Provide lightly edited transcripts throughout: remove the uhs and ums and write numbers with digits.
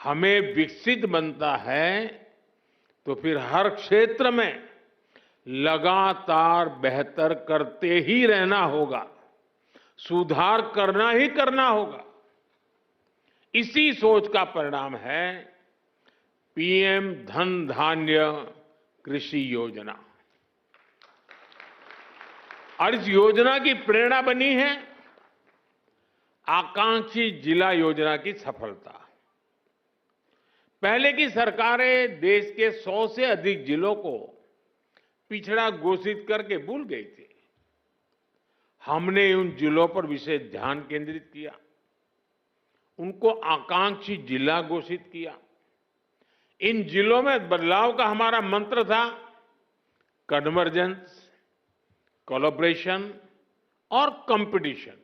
हमें विकसित बनता है तो फिर हर क्षेत्र में लगातार बेहतर करते ही रहना होगा, सुधार करना ही करना होगा। इसी सोच का परिणाम है पीएम धन धान्य कृषि योजना। और इस योजना की प्रेरणा बनी है आकांक्षी जिला योजना की सफलता। पहले की सरकारें देश के 100 से अधिक जिलों को पिछड़ा घोषित करके भूल गई थी। हमने उन जिलों पर विशेष ध्यान केंद्रित किया, उनको आकांक्षी जिला घोषित किया। इन जिलों में बदलाव का हमारा मंत्र था कन्वर्जेंस, कोलैबोरेशन और कंपटीशन।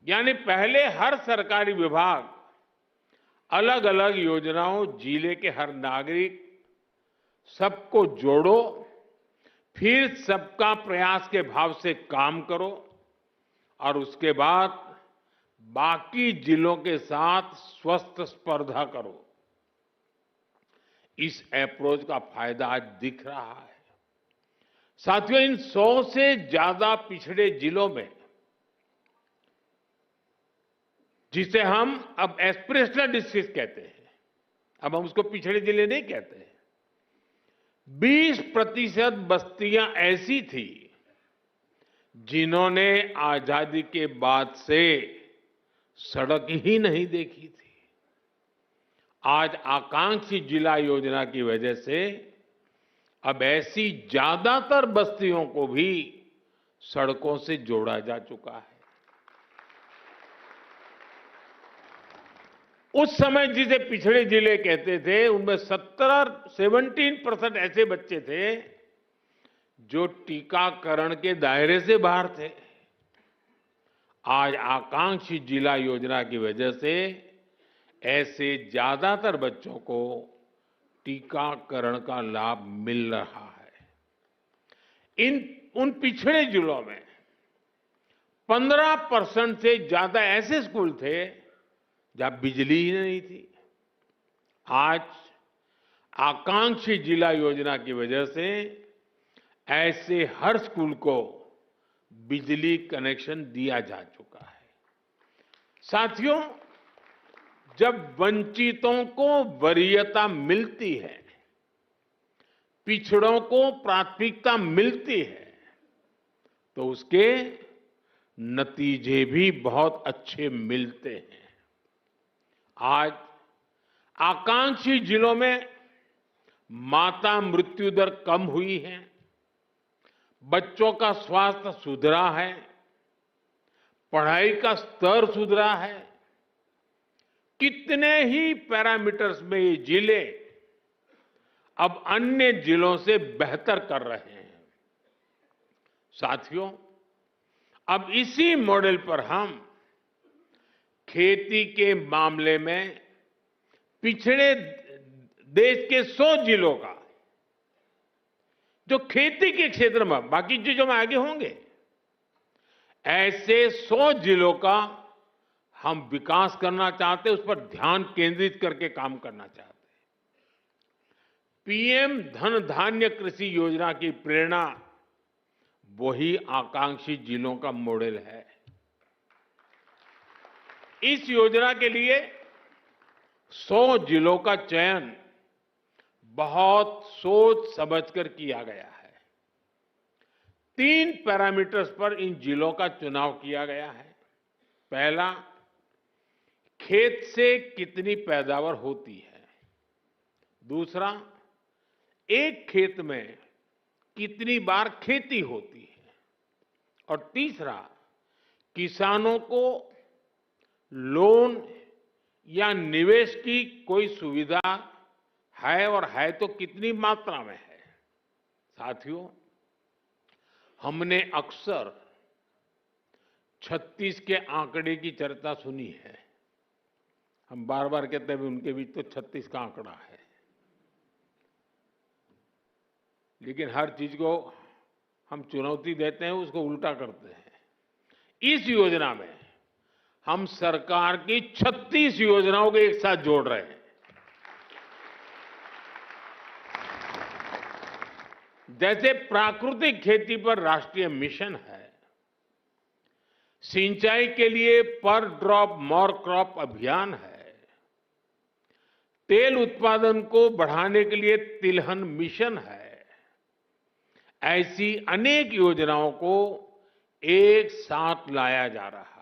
यानी पहले हर सरकारी विभाग अलग अलग योजनाओं, जिले के हर नागरिक, सबको जोड़ो, फिर सबका प्रयास के भाव से काम करो और उसके बाद बाकी जिलों के साथ स्वस्थ स्पर्धा करो। इस अप्रोच का फायदा आज दिख रहा है। साथियों, इन 100 से ज्यादा पिछड़े जिलों में, जिसे हम अब एस्पिरेशनल डिस्ट्रिक्ट कहते हैं, अब हम उसको पिछड़े जिले नहीं कहते हैं, 20% बस्तियां ऐसी थी जिन्होंने आजादी के बाद से सड़क ही नहीं देखी थी। आज आकांक्षी जिला योजना की वजह से अब ऐसी ज्यादातर बस्तियों को भी सड़कों से जोड़ा जा चुका है। उस समय जिसे पिछड़े जिले कहते थे, उनमें 17% ऐसे बच्चे थे जो टीकाकरण के दायरे से बाहर थे। आज आकांक्षी जिला योजना की वजह से ऐसे ज्यादातर बच्चों को टीकाकरण का लाभ मिल रहा है। उन पिछड़े जिलों में 15% से ज्यादा ऐसे स्कूल थे जहां बिजली ही नहीं थी। आज आकांक्षी जिला योजना की वजह से ऐसे हर स्कूल को बिजली कनेक्शन दिया जा चुका है। साथियों, जब वंचितों को वरीयता मिलती है, पिछड़ों को प्राथमिकता मिलती है, तो उसके नतीजे भी बहुत अच्छे मिलते हैं। आज आकांक्षी जिलों में माता मृत्यु दर कम हुई है, बच्चों का स्वास्थ्य सुधरा है, पढ़ाई का स्तर सुधरा है। कितने ही पैरामीटर्स में ये जिले अब अन्य जिलों से बेहतर कर रहे हैं। साथियों, अब इसी मॉडल पर हम खेती के मामले में पिछड़े देश के 100 जिलों का, जो खेती के क्षेत्र में, बाकी चीजों में आगे होंगे, ऐसे 100 जिलों का हम विकास करना चाहते हैं, उस पर ध्यान केंद्रित करके काम करना चाहते हैं। पीएम धन धान्य कृषि योजना की प्रेरणा वही आकांक्षी जिलों का मॉडल है। इस योजना के लिए 100 जिलों का चयन बहुत सोच समझकर किया गया है। 3 पैरामीटर्स पर इन जिलों का चुनाव किया गया है। पहला, खेत से कितनी पैदावार होती है। दूसरा, एक खेत में कितनी बार खेती होती है। और तीसरा, किसानों को लोन या निवेश की कोई सुविधा है, और है तो कितनी मात्रा में है। साथियों, हमने अक्सर 36 के आंकड़े की चर्चा सुनी है। हम बार बार कहते हैं उनके बीच तो 36 का आंकड़ा है, लेकिन हर चीज को हम चुनौती देते हैं, उसको उल्टा करते हैं। इस योजना में हम सरकार की 36 योजनाओं को एक साथ जोड़ रहे हैं। जैसे प्राकृतिक खेती पर राष्ट्रीय मिशन है, सिंचाई के लिए पर ड्रॉप मोर क्रॉप अभियान है, तेल उत्पादन को बढ़ाने के लिए तिलहन मिशन है, ऐसी अनेक योजनाओं को एक साथ लाया जा रहा है।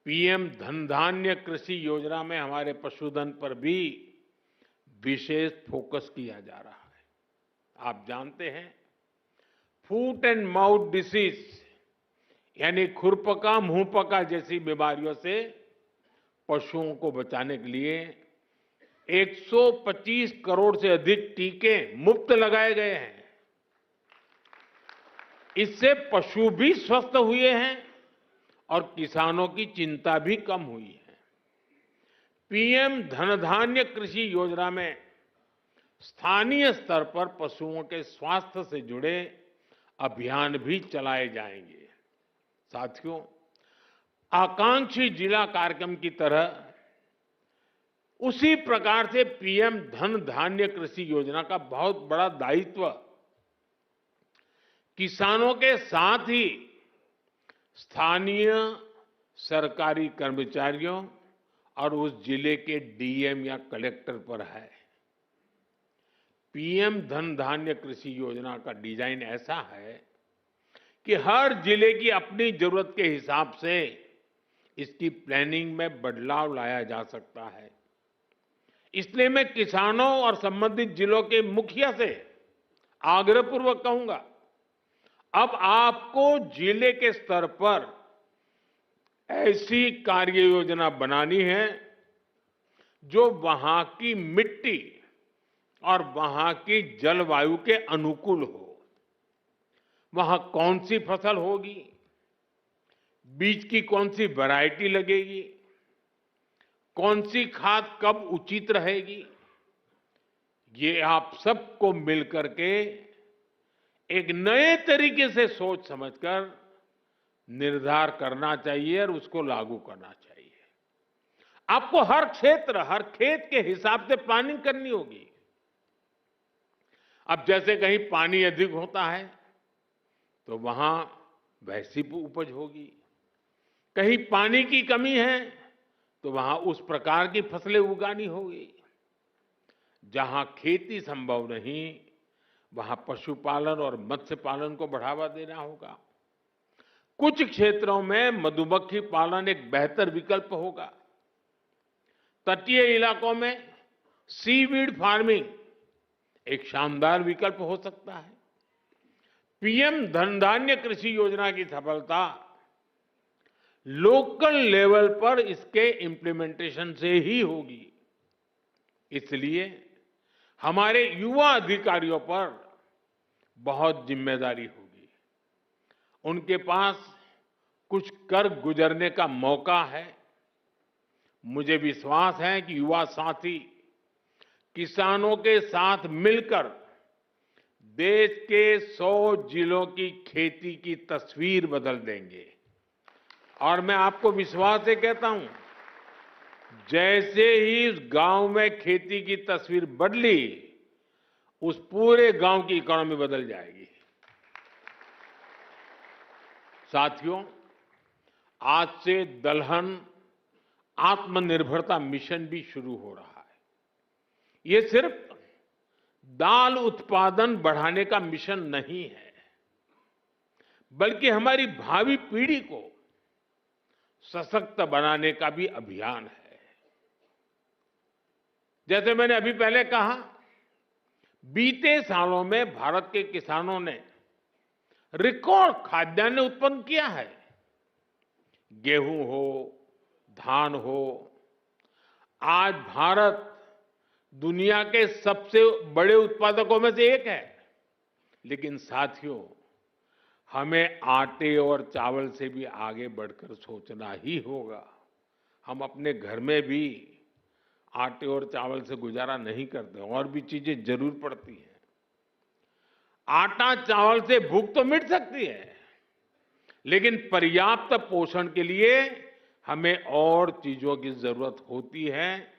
पीएम धन धान्य कृषि योजना में हमारे पशुधन पर भी विशेष फोकस किया जा रहा है। आप जानते हैं, फूट एंड माउथ डिसीज यानी खुरपका मुंहपका जैसी बीमारियों से पशुओं को बचाने के लिए 125 करोड़ से अधिक टीके मुफ्त लगाए गए हैं। इससे पशु भी स्वस्थ हुए हैं और किसानों की चिंता भी कम हुई है। पीएम धन धान्य कृषि योजना में स्थानीय स्तर पर पशुओं के स्वास्थ्य से जुड़े अभियान भी चलाए जाएंगे। साथियों, आकांक्षी जिला कार्यक्रम की तरह उसी प्रकार से पीएम धन धान्य कृषि योजना का बहुत बड़ा दायित्व किसानों के साथ ही स्थानीय सरकारी कर्मचारियों और उस जिले के डीएम या कलेक्टर पर है। पीएम धन धान्य कृषि योजना का डिजाइन ऐसा है कि हर जिले की अपनी जरूरत के हिसाब से इसकी प्लानिंग में बदलाव लाया जा सकता है। इसलिए मैं किसानों और संबंधित जिलों के मुखिया से आग्रहपूर्वक कहूंगा, अब आपको जिले के स्तर पर ऐसी कार्य योजना बनानी है जो वहां की मिट्टी और वहां की जलवायु के अनुकूल हो। वहां कौन सी फसल होगी, बीज की कौन सी वैरायटी लगेगी, कौन सी खाद कब उचित रहेगी, ये आप सबको मिलकर के एक नए तरीके से सोच समझकर निर्धार करना चाहिए और उसको लागू करना चाहिए। आपको हर क्षेत्र, हर खेत के हिसाब से प्लानिंग करनी होगी। अब जैसे कहीं पानी अधिक होता है तो वहां वैसी उपज होगी, कहीं पानी की कमी है तो वहां उस प्रकार की फसलें उगानी होगी। जहां खेती संभव नहीं, वहां पशुपालन और मत्स्य पालन को बढ़ावा देना होगा। कुछ क्षेत्रों में मधुमक्खी पालन एक बेहतर विकल्प होगा। तटीय इलाकों में सीवीड फार्मिंग एक शानदार विकल्प हो सकता है। पीएम धन धान्य कृषि योजना की सफलता लोकल लेवल पर इसके इम्प्लीमेंटेशन से ही होगी। इसलिए हमारे युवा अधिकारियों पर बहुत जिम्मेदारी होगी। उनके पास कुछ कर गुजरने का मौका है। मुझे विश्वास है कि युवा साथी किसानों के साथ मिलकर देश के 100 जिलों की खेती की तस्वीर बदल देंगे। और मैं आपको विश्वास से कहता हूं, जैसे ही उस गांव में खेती की तस्वीर बदली, उस पूरे गांव की इकोनॉमी बदल जाएगी। साथियों, आज से दलहन आत्मनिर्भरता मिशन भी शुरू हो रहा है। ये सिर्फ दाल उत्पादन बढ़ाने का मिशन नहीं है, बल्कि हमारी भावी पीढ़ी को सशक्त बनाने का भी अभियान है। जैसे मैंने अभी पहले कहा, बीते सालों में भारत के किसानों ने रिकॉर्ड खाद्यान्न उत्पन्न किया है। गेहूं हो, धान हो, आज भारत दुनिया के सबसे बड़े उत्पादकों में से एक है। लेकिन साथियों, हमें आटे और चावल से भी आगे बढ़कर सोचना ही होगा। हम अपने घर में भी आटे और चावल से गुजारा नहीं करते, और भी चीजें जरूर पड़ती हैं। आटा चावल से भूख तो मिट सकती है, लेकिन पर्याप्त पोषण के लिए हमें और चीजों की जरूरत होती है,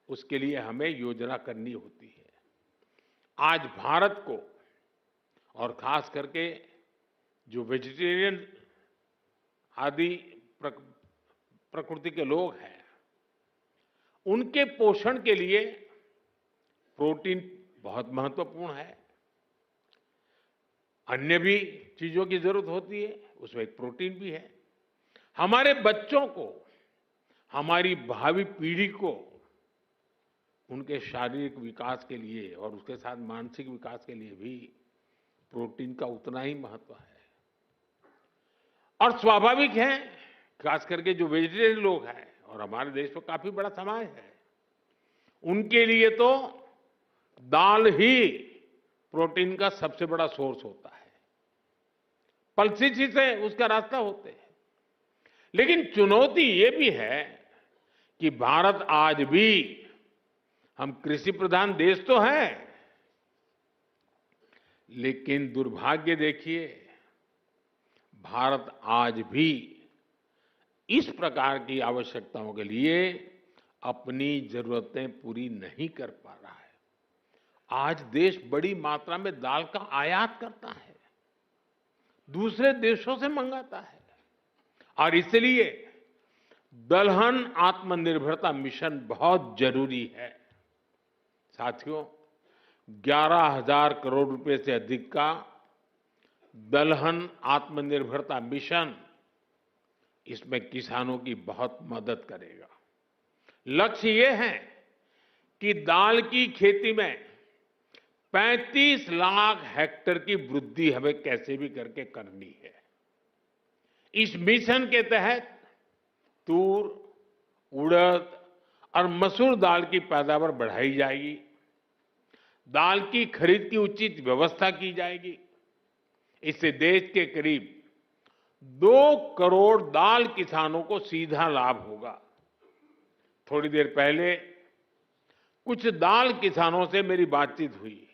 उसके लिए हमें योजना करनी होती है। आज भारत को, और खास करके जो वेजिटेरियन आदि प्रकृति के लोग हैं, उनके पोषण के लिए प्रोटीन बहुत महत्वपूर्ण है। अन्य भी चीजों की जरूरत होती है, उसमें एक प्रोटीन भी है। हमारे बच्चों को, हमारी भावी पीढ़ी को उनके शारीरिक विकास के लिए और उसके साथ मानसिक विकास के लिए भी प्रोटीन का उतना ही महत्व है। और स्वाभाविक है, खास करके जो वेजिटेरियन लोग हैं, और हमारे देश में काफी बड़ा समाज है, उनके लिए तो दाल ही प्रोटीन का सबसे बड़ा सोर्स होता है। पल्सेस ही से उसका रास्ता होते हैं। लेकिन चुनौती ये भी है कि भारत आज भी, हम कृषि प्रधान देश तो है, लेकिन दुर्भाग्य देखिए, भारत आज भी इस प्रकार की आवश्यकताओं के लिए अपनी जरूरतें पूरी नहीं कर पा रहा है। आज देश बड़ी मात्रा में दाल का आयात करता है, दूसरे देशों से मंगाता है, और इसलिए दलहन आत्मनिर्भरता मिशन बहुत जरूरी है। साथियों, 11,000 करोड़ रुपए से अधिक का दलहन आत्मनिर्भरता मिशन, इसमें किसानों की बहुत मदद करेगा। लक्ष्य ये है कि दाल की खेती में 35 लाख हेक्टेयर की वृद्धि हमें कैसे भी करके करनी है। इस मिशन के तहत तूर, उड़द और मसूर दाल की पैदावार बढ़ाई जाएगी। दाल की खरीद की उचित व्यवस्था की जाएगी। इससे देश के करीब 2 करोड़ दाल किसानों को सीधा लाभ होगा। थोड़ी देर पहले कुछ दाल किसानों से मेरी बातचीत हुई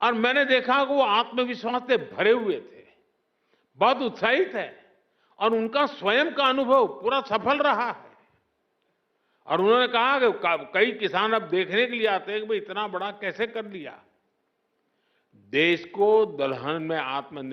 और मैंने देखा कि वो आत्मविश्वास से भरे हुए थे, बहुत उत्साहित है, और उनका स्वयं का अनुभव पूरा सफल रहा है। और उन्होंने कहा कि कई किसान अब देखने के लिए आते हैं कि भाई इतना बड़ा कैसे कर लिया। देश को दलहन में आत्मनिर्भर